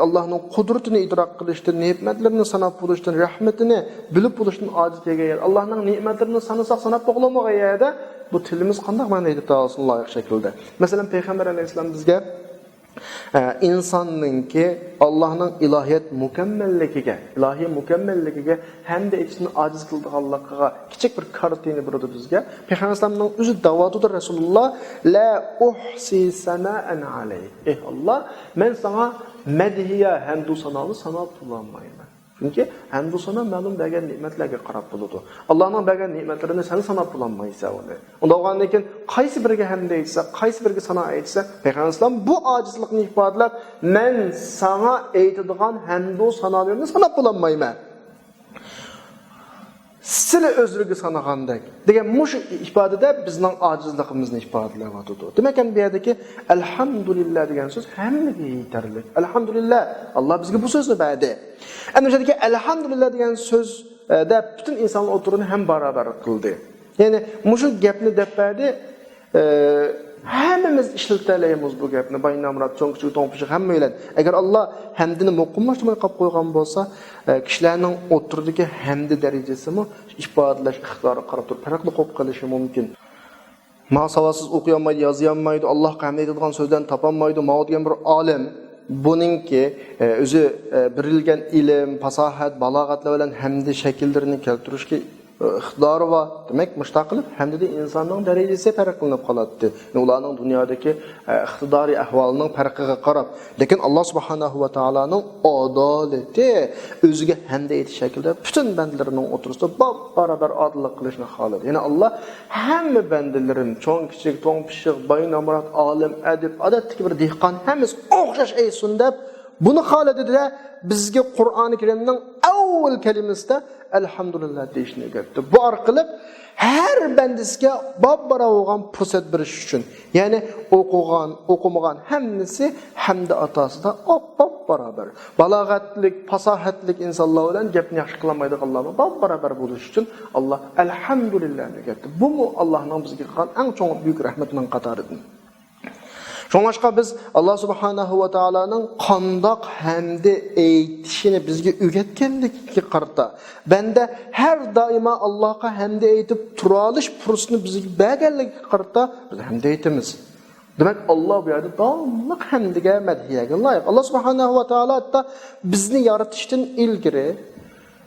Allohning qudratini idrok qilishdan, ne'matlarini sanab bo'lishdan, rahmatini bilib bo'lishdan ojiz degan. Allohning ne'matlarini sanasak sanab bo'lmagan bu tilimiz qanday ma'noda aytib olsin loyiq shaklda. Masalan, payg'ambar alayhisalom bizga insonningki Allohning ilohiyat mukammalligiga hamda etishni ojiz qildiganligiga kichik bir kartina berdi bizga. Payg'ambarning o'zi da'votidir Rasululloh la uhsi sana'an alayk. Ey Alloh, men sana madhiya hamdu sanoni sanab bo'lmayman. Çünkü hamdu sana ma'lum bergan ne'matlarga qarab bo'ladi. Allohning bergan ne'matlarini sen sanab bo'lmaysan uni. Unda o'g'andan keyin qaysi biriga hamd aytsa, qaysi biriga sano aytsa, Payg'ambar bu ojizlikni ifodalab, men sana aytadigan hamdu sanolarni sanab bo'lmayman. Sili özrüge sanagandek. Degan mush ifodada bizning ojizligimizni ifodalayapti. Demak, bu yerdagi alhamdulillah degan so'z hammaga yetarli. Alhamdulillah, Alloh bizga bu so'zni berdi. Ana o'shadagi alhamdulillah degan so'zda butun insonlar o'tirini ham barobar qildi. Ya'ni mushu gapni deb berdi, hammamiz ishlatalaymiz bu gapni. Baynamrat, cho'ng-kichik, to'ng-pishiq hammalar. Agar Alloh hamdini muqimlashtirmay qolib qo'ygan bo'lsa, kishilarning o'tiridagi hamdi darajasini ifodalash iqtidori qarab turib farqli qo'yib qolishi mumkin. Ma savodsiz o'qiy olmaydi, yoza olmaydi, Allohga hamd aytadigan so'zlarni topolmaydi, ma degan bir olim buningki o'zi birilgan ilm, fasohat, balog'atlar bilan hamdi shakllarini keltirishga iqtidori var. Demek mustaqilib hamdida insonning darajasi farqlanib qoladi. Ularning dunyodagi iqtidoriy ahvolining farqiga qarab, lekin Alloh subhanahu va taoloning adolati o'ziga hamd aytish shaklida butun bandalarining o'tirisida barobar odillik qilishni xohlaydi. Ya'ni Alloh hamma bandalarini cho'ng kichik, to'ng pishiq, baynamurat, olim, adib, odatdagi bir dehqon hammasi o'xshash aytsin deb buni xohladida bizga Qur'oni Karimning avval kalimasida alhamdulillah deyishni o'rgatdi. Bu orqali har bandasiga bobbara bo'lgan fursat berish uchun, ya'ni o'qigan, o'qimagan hammasi hamda atosida oppoq barobar. Balog'atlik, fasohatlik insonlar bilan gapni yaxshi qilmaydiganlarga barobar bo'lish uchun Alloh alhamdulillah o'rgatdi. Bu Allohning bizga qilgan eng cho'ng buyuk rahmatining qatoridir. Şoňaşqa biz Allah subhanahu wa ta'alaның qandaq hamdi aytishini bizga öğretkenlikki qarta. Bende her daima Allah'a hamdi aytib turalish fursatini bizga berganlikki qarta biz hamdi aytamiz. Demek Allah bu yerda davamlıq hamdiga, madhiyaga loyiq. Allah subhanahu wa ta'ala hatta bizni yaratishdan ilgari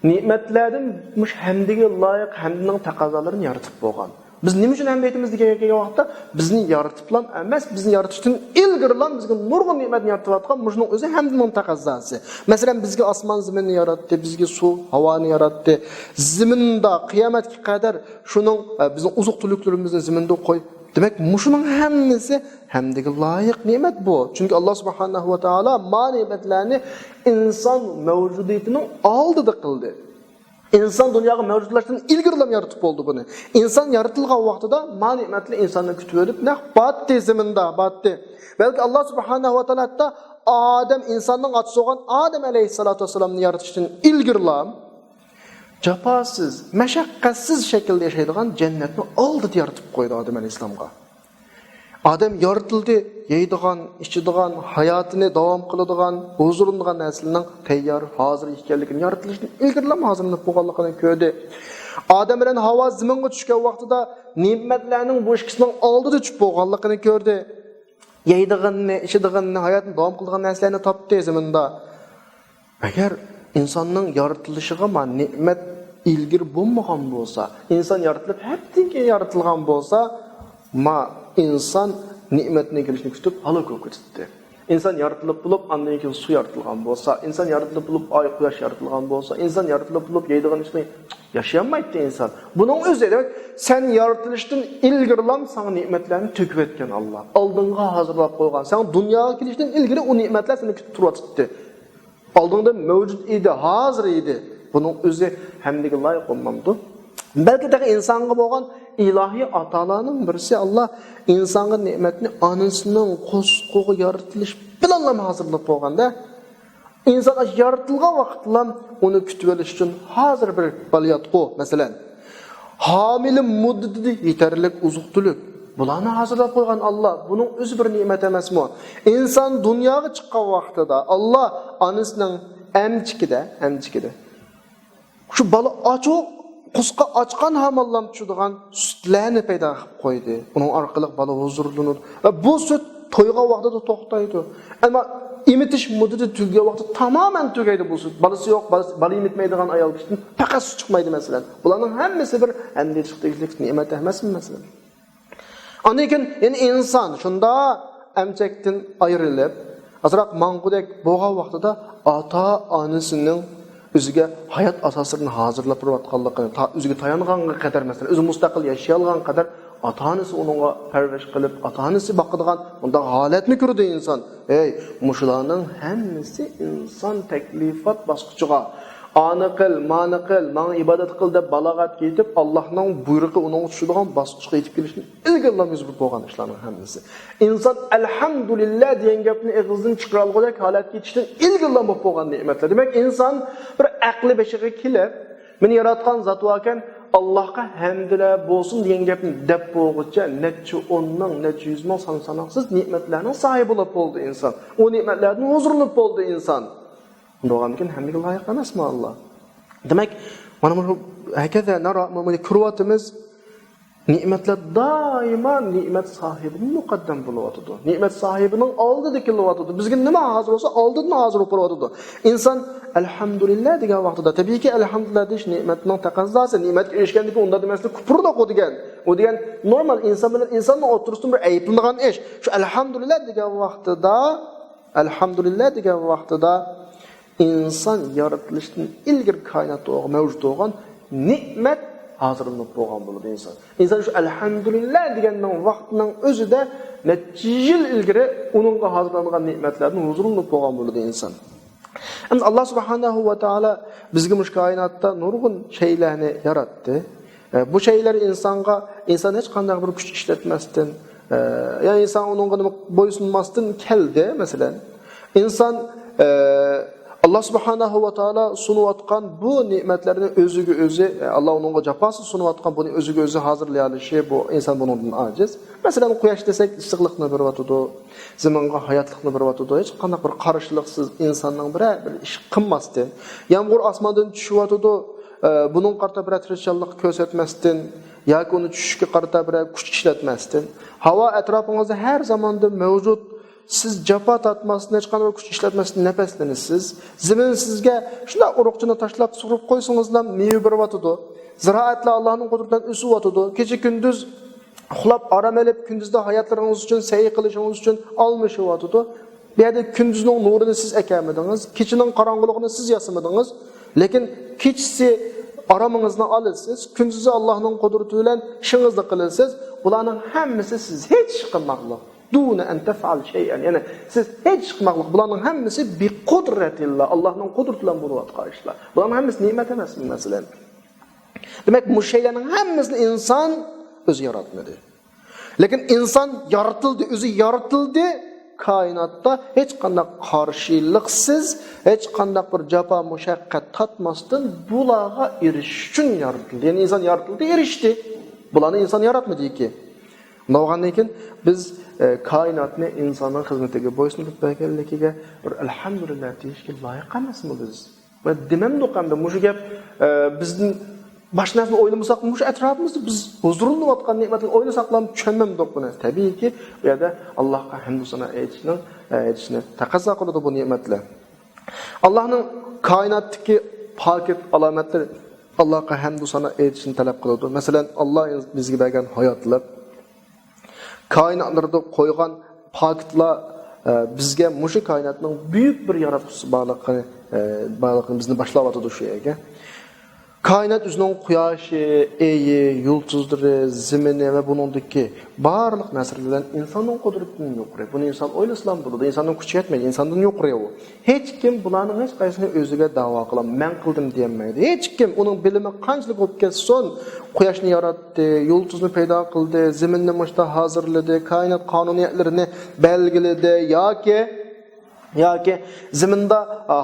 nimetlerden mush hamdiga loyiq hamdining taqozolarini yaratib bo'lgan. Biz nima uchun hamd aytamiz degan vaqtda bizni yaratiblam emas, bizni yaratishdan ilgarilam bizga nurg'un ne'matni yaratib mushning o'zi hamdning taqozosi. Masalan, bizga osmon zaminni yaratdi, bizga suv, havoni yaratdi. Zaminda qiyomatga qadar shuning bizning uzuq-tuliqlarimizni zaminda qo'yib, demak, mushuning hammasi hamdiga loyiq ne'mat bu. Chunki Alloh subhanahu va taolo ma ne'matlarni inson mavjudiyatining oldida qildi. İnsan dünyada mevcutlaştığın ilgirlam yaratıp oldu bunu. İnsan yaratılgan vaxtıda ma nimetli insanı kütüp edip ne battı zeminde battı. Belki Allah subhanahu wa ta'ala hatta Adem insanın atısı olan Adem aleyhissalatu vesselam'ını yaratıştığın ilgirlam cafasız, meşakkatsiz şekilde yaşaydıgan cennetini aldı yaratıp koydu Adem aleyhissalam'a. Adem yaratıldı, yeydigan, içidigan, hayatını devam kılıdigan, huzurundigan neslinin teyyar, hazır ekanligini yaratılışını ilgirlam hazırlanıp bolganligini ko'rdi. Adem bilan Havo zaminga tushgan vaqtida ne'matlarning bu ikkisining oldida tushib bolganligini ko'rdi. Yeydiganni, içidiganni, hayatını devam kıldigan narsalarni topdi zaminda. Agar insonning yaratilishiga ma ne'mat ilgir bo'lmagan bo'lsa, inson yaratilib, heptinga yaratilgan bo'lsa, ma insan nimetine gelişini kütüp halak okututti. İnsan yaratılıp bulup andan keyin su yaratılgan bolsa, insan yaratılıp bulup ay quyosh yaratılgan bolsa, insan yaratılıp bulup yeydigan içmey yaşayamaydı insan. Bunun özü demek sen yaratılıştan ilgirlam sana nimetlerini töküp etken Allah. Aldığına hazırlap koygan. Sen dünyaya gelişten ilgiri o nimetler seni kütüp turup. Aldığında mevcut idi, hazır idi. Bunun özü hamdiga loyiq olmamdı. Belki de insanga bo'lgan ilahi atalarning birisi Allah insonga ne'matni onasining qo'sqog'i yaratilish bilan hazırlab qo'yganda inson yaratilgan vaqtda uni kutib olish uchun hozir bir baliyatqo, masalan, homila muddati yetarli uzuq-tuliq bularni hazırlab qo'ygan Allah. Buning o'zi bir ne'mat emasmi? Inson dunyoga chiqqan vaqtida Allah onasining amchikida shu bola ochiq Qusqa açqan hamallam tushadigan sütlarni paydo qilib qo'ydi. Uning orqali bola huzurlanadi va bu süt to'yga vaqtida to'xtaydi. Ammo imitish muddati tugagan vaqtda tamoman tugaydi bu süt. Balasi yo'q, bola imitmaydigan ayol kishidan faqat sut chiqmaydi masalan. Bularning hammasi bir andishlik ne'mat emasmi masalan. Ondan keyin yani inson shunda amchakdan ayrilib, azroq mang'udek bo'lgan vaqtida ota-onasining o'ziga hayot asoslarini hazırlab turayotganligini, o'ziga tayanganga qadar masalan, o'zi mustaqil yashay olgan qadar ota-onasi uningga parvarish qilib, ota-onasi boqadigan unda holatni ko'rdi inson. Mushularning hammasi inson taklifot bosqichiga, Ani qil, mani qil, menga ibodat qil deb balog'atga yetib, Allohning buyrug'i uning tushadigan bosqichga yetib kelishni ilgirlam yuzib bo'lgan ishlarning hammasi. Inson alhamdulillah degan gapni og'zidan chiqara olgudek holatga yetishdan ilgirlam bo'lgan ne'matlar. Demak, inson bir aqli beshiga kelib, meni yaratgan zot ekan, Allohga hamdlar bo'lsin degan gapni deb bo'g'icha necha 10 ming, necha 100 ming sanoqsiz ne'matlarning sohibi bo'lib bo'ldi inson. O ne'matlardan huzurlanib bo'ldi inson. Doğankin hamdiga loyiq emasmi Alloh? Demak, mana bu hakaza nara ko'ryapmiz. Ne'matlar doimo ne'mat sohibining muqaddam bo'lyapti. Ne'mat sohibining oldida kelyapti. Bizga nima hozir bo'lsa, oldidan hozir bo'lyapti. Inson alhamdulillah degan vaqtida, tabiiyki alhamdulillah deyish ne'matning taqozosi. Ne'matga erishgandan keyin unda demaslik kufrda qo'ygan. O degan normal inson bilan insonning o'rtasida bir ayblangan ish. Shu alhamdulillah degan vaqtida inson yaratilishdan ilgir koinotda mavjud bo'lgan ne'mat hozirlanib bo'lgan bo'ladi inson. Inson shu alhamdulillah deganning vaqtining o'zida necha yil ilgari uningga hozirlangan ne'matlarning huzurlanib bo'lgan bo'ladi inson. Endi Alloh subhanahu va taolo bizga mush koinotda nurg'un shaylarni yaratdi. Bu shaylar inson hech qanday bir kuch ishlatmasdan, ya'ni inson uningga bo'ysunmasdan keldi. Masalan, inson Allah subhanahu wa ta'ala sunuyatgan bu ne'matlarni o'ziga o'zi, Allah onunga jafosi sunuyatgan buni o'ziga o'zi hazırlayalishi bu inson bundan aciz. Masalan, quyosh desak issiqlikni beryapti, zamonga hayotlikni beryapti. Hech qanday bir qarshiliksiz insonning bir ish qilmasdan, yomg'ir osmondan tushyapti, bunun qarta bir tirishchilik ko'rsatmasdan yoki uni tushishga qarta bir kuch ishlatmasdan, havo atrofingizda har zamonda mavjud. Siz jafo tatmasdan, hech qanday kuch ishlatmasdan nafaslanasiz. Zamin sizga shunday uruqchini tashlab surib qo'ysingizlar, meva beryapti. Ziroatlar Allohning qudratidan o'syapti. Kecha kunduz uxlab orom olib, kunduzda hayotlaringiz uchun, sayr qilishingiz uchun almishyapti. Bu yerda kunduzning nurini siz ekamidingiz, kechining qorong'uligini siz yasamadingiz, lekin kechsi oramingizni olasiz, kunduzi Allohning qudrati bilan ishingizni qilasiz. Bularning hammasi siz hech qilmaqliq. Duna an taf'al shay'an. Yani siz hech qilmaqliq. Bularning hammasi bi qudratillah, Allohning qudrati bilan bo'layotgan ishlar. Bularning hammasi ne'mat emasmi masalan? Demak, bu shaylarning hammasini inson o'zi yaratmadi. Lekin inson yaratildi, o'zi yaratildi. Koinotda hech qanday qarshiliksiz, hech qanday bir jafo mushaqqat tatmasdan bularga erishish uchun yaratildi. Ya'ni inson yaratildi, erishdi. Bularni inson yaratmadi-ki. Bundan keyin biz koinotni insonning xizmatiga bo'ysunib berganligiga bir alhamdulillah deyishga loyiq emasmi biz? Va demamdoqanda mushu gap bizning başnasini o'ylamasak, mushu atrofimizda biz huzurlanayotgan ne'matni o'ylasak ham tushunmamdoq buni. Tabiiyki, bu yerda Allohga hamd sana aytishni taqozo qiladi bu ne'matlar. Allohning koinotdagi pokiz alomatlari Allohga hamd sana aytishni talab qiladi. Masalan, Alloh bizga bergan hayotlar koinotlarda qo'ygan paketlar bizga mushu koinotning buyuk bir yaratuvchisi borligini bizni boshlayotdi shu yerga. Koinot o'zining quyoshi, ayi, yulduzlari, zamini va buningdagi barliq narsalar insonning qudratidan yuqori. Buni inson o'ylasam bo'ladi. Insonning kuchi yetmaydi, insondan yuqori u. Hech kim bularning hech qaysini o'ziga da'vo qilib, men qildim demaydi. Hech kim uning bilimi qanchalik bo'lib ketsin, quyoshni yaratdi, yulduzni paydo qildi, zaminni mushta hozirladi, koinot qonuniyatlarini belgiladi yoki zaminda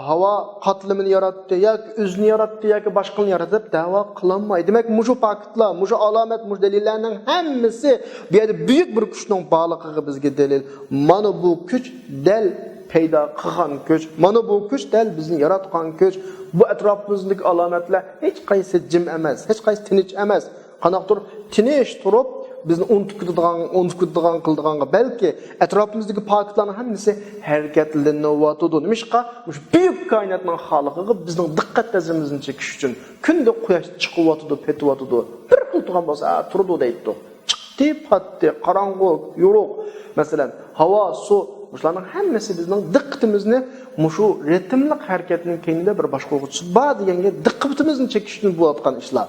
havo qatlamini yaratdi, yoki o'zini yaratdi, yoki boshqani yaratdi deb da'vo qilinmaydi. Demak, mushu faktlar, mushu alomat, mushu dalillarning hammasi bu yerda buyuk bir kuchning borligiga bizga dalil. Mana bu kuch dal paydo qilgan kuch, mana bu kuch dal bizni yaratgan kuch. Bu atrofimizdagi alomatlar hech qaysi jim emas, hech qaysi tinch emas. Qanaqdir tinch turib bizni unutqizadigan qildiganga balki atrofimizdagi faktlarning hammasi harakatlanyapti. Nimishqa mush buyuk koinotning xoliqiga bizning diqqat nazarimizni chekish uchun kunda quyosh chiqyapti, petyapti. Bir xil turgan bo'lsa, turdi deydi. Chiqdi, patdi, qorong'u, yo'q. Masalan, havo, suv, bularning hammasi bizning diqqatimizni mushu ritmli harakatning keyinida bir boshqaruvchisi bor deganga diqqatimizni chekish uchun bo'layotgan ishlar.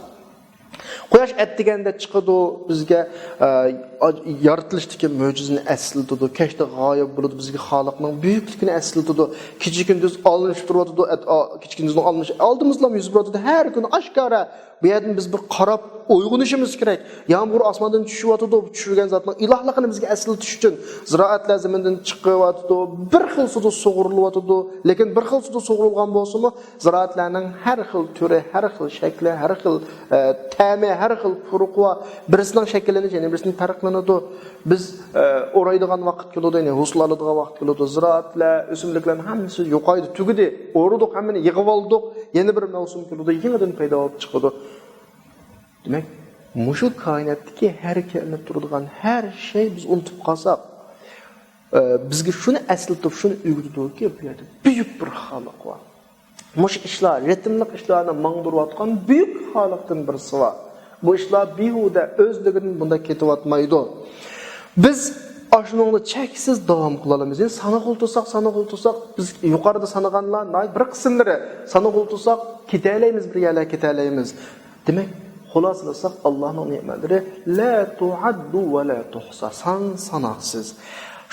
Quyosh atdiganda chiqadi, bizga yaratilishdagi mo'jizani eslatadi, kechda g'oyib bo'ladi, bizga Xoliqning buyukligini eslatadi. Kecha kunduz olinib turadi, kecha kunduzning olinishi oldimizdan yuz beradi, har kuni oshkora. Bu yerdan biz bir qarab uyg'onishimiz kerak. Yağmur osmondan tushyapti, tushirgan zotning ilohligini bizga eslatish uchun ziroatlar zamindan chiqyapti, bir xil suvda sug'urilyapti, lekin bir xil suvda sug'urilgan bo'lsa-mu, ziroatlarning har xil turi, har xil shakli, har xil ta'mi, har xil furuqi va birisining shaklini, yana birisining farqlanadi. Biz o'raydigan vaqt keladi, ya'ni hosil oladigan vaqt keladi, ziroatlar, o'simliklar hammasi yo'qaydi, tugidi, o'rdiq, hammani yig'ib oldik, yana bir mavsum keladi, yangidan paydo bo'lib chiqadi. Demek, muşu kainatdagi harakatlanib turadigan har şey biz unutib qolsak, bizga shuni eslatib, shuni o'rgatadiki, bu yerda buyuk bir Xoliq bor. Mush ishlar, ritmli ishlarni mangdirayotgan buyuk Xoliqdan birisi bor. Bu ishlar behuda o'zligidan bunda ketayotmaydi. Biz ashuningni cheksiz davom qila olamiz. Yani sanag'ultursak, biz yuqorida sanaganlar bir qismlari sanag'ultursak ketalaymiz, bir yerlarga ketalaymiz. Demek, xulosalasak Allohning ne'matlari la tu'addu va la tuhsa, sanoqsiz.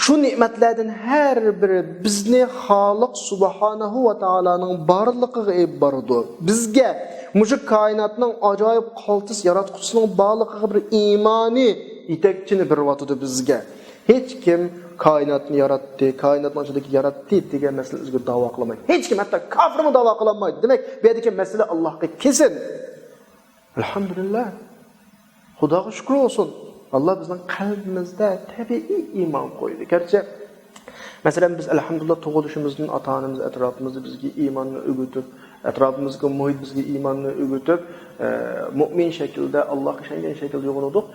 Shu ne'matlardan har biri bizni Xoliq subhanahu va taolaning borligiga iboradi. Bizga mushu koinotning ajoyib qaltis yaratquchisining borligiga bir iymoni yetakchini beryapti bizga. Hech kim koinotni yaratdi, koinotning ichidagi yaratdi degan masalaga da'vo qilmaydi. Hech kim hatto kofirmi da'vo qilmaydi. Demak, bu yerdagi masala Allohga kesin. Elhamdülillah. Xudoga shukr olsun. Allah bizning qalbimizda tabiiy iymon qo'ydi. Gerçi masalan biz elhamdülillah tug'ilishimizdan ota-onamiz atrofimizda bizga iymonni o'rgatib, atrofimizga muhit bizga iymonni o'rgatib, mu'min shaklda Allohga ishongan shaklda yo'g'ondik.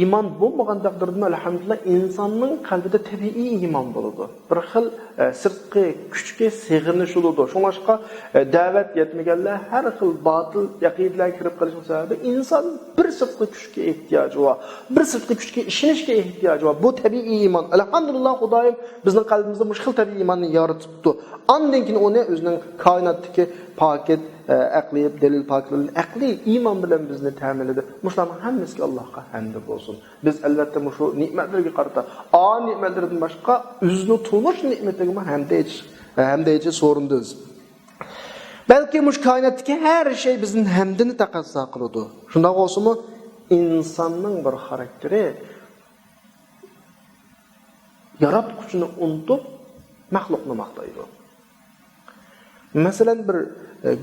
İman bo'lmagan taqdirda elhamdülillah insonning qalbida tabiiy iymon bo'ladi. Bir xil sirtqi kuchga sig'inish bo'ladi. Shunga da'vat yetmaganlar har xil botil aqidalarga kirib qolish sababi inson bir sirtqi kuchga ehtiyoji bor. Bir sirtqi kuchga ishonishga ehtiyoji bor. Bu tabiiy iymon. Elhamdülillah Xudoyim bizning qalbimizda mushkil tabiiy iymonni yaratibdi. Ondan keyin uni o'zining koinotdagi paket aqli, delil paklarning aqli iymon bilan bizni ta'minladi. Mushlarning hammasiga Allohga hamd bo'lsin. Biz albatta shu ne'matlarga qarata, ne'matlardan boshqa o'zini tunish ne'matlariga hamd etish so'rindiz. Balki mush koinotdagi har şey bizning hamdini taqozo qiladi. Shunday bo'lsa-mu, insonning bir xarakteri yaratquchini unutib maxluqni maqtaydi. Masalan bir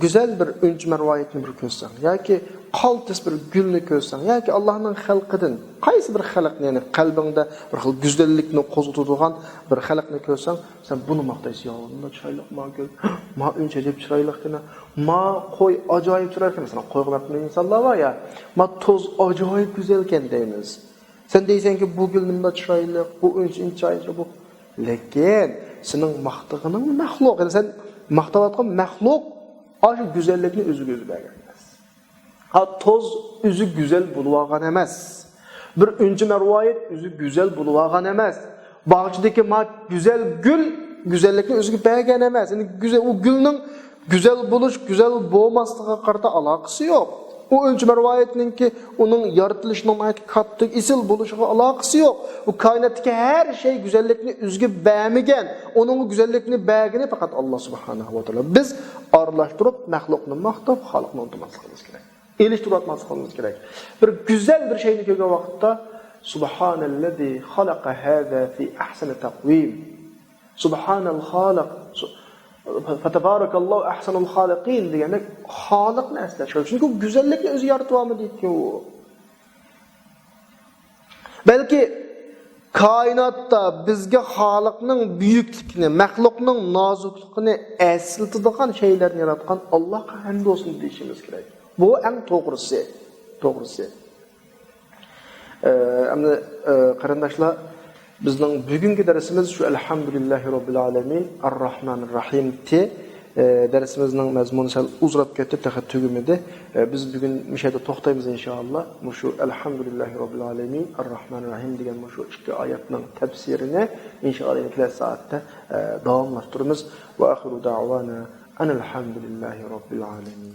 güzel bir unchma rivoyatni bir ko'rsang yoki qaltis bir gulni ko'rsang yoki Allohning xalqidan qaysi bir xalqni, ya'ni qalbingda bir xil go'zallikni qo'zg'atadigan bir xalqni ko'rsang, sen buni maqtaysan. Ya, bunda chiroyli gul, ma unchalik chiroylikni, ma qo'y ajoyib chiroyli, masalan, qo'y qilgan insonlar bor ya, ma to'z ajoyib go'zal ekan deymiz. Sen deysanki bu gul bunda chiroyli, bu unchalik chiroyli bu. Lekin sening maqtag'ining maxluq, ya'ni sen maqtayotgan maxluq aşı güzellikni özü bergan emas. Ha toz özü güzel bo'lgan emas. Bir unchma rivoyat özü güzel bo'lgan emas. Bağçıdaki güzel gül güzellikni o'ziga bergan emas. Yani güzel o gülning güzel bo'lish, güzel bo'lmasligiga qarata aloqasi yo'q. O unchma rivoyatninki uning yaratilishining katta isil bo'lishiga aloqasi yo'q. Bu koinotdagi har şey güzellikni o'ziga bermagan. Onun güzellikni bergani faqat Alloh subhanahu va taolo. Biz aralashtirib maxluqni maqtab, xalqni unutmasligimiz kerak. Elishtirmasligimiz kerak. Bir güzel bir şeyni ko'rgan vaqtda subhanallazi xalaqa hada fi ahsani taqvim. Subhanal xaliq Fatabarakallahu ahsanul xaliqin demek Xoliqni eslash. Çünkü güzellikni o'zi yaratib olmadi ekan u. Balki koinotda bizga Xoliqning buyukligini, maxluqning nozukligini eslatadigan şeylarni yaratgan Allohga hamd olsun deyishimiz kerak. Bu eng to'g'risi. Endi qarindoshlar, bizning bugungi darsimiz shu alhamdulillahi robbil alamin arrohmanir rohim darsimizning mazmuni sal uzrab ketdi, taxat tugimidi. Biz bugun mishada to'xtaymiz inshaalloh. Shu alhamdulillahi robbil alamin arrohmanir rohim degan shu ikki oyatning tafsirini inshaalloh kelar soatda davomlashtiramiz. Va axiru da'vana alhamdulillahi robbil alamin.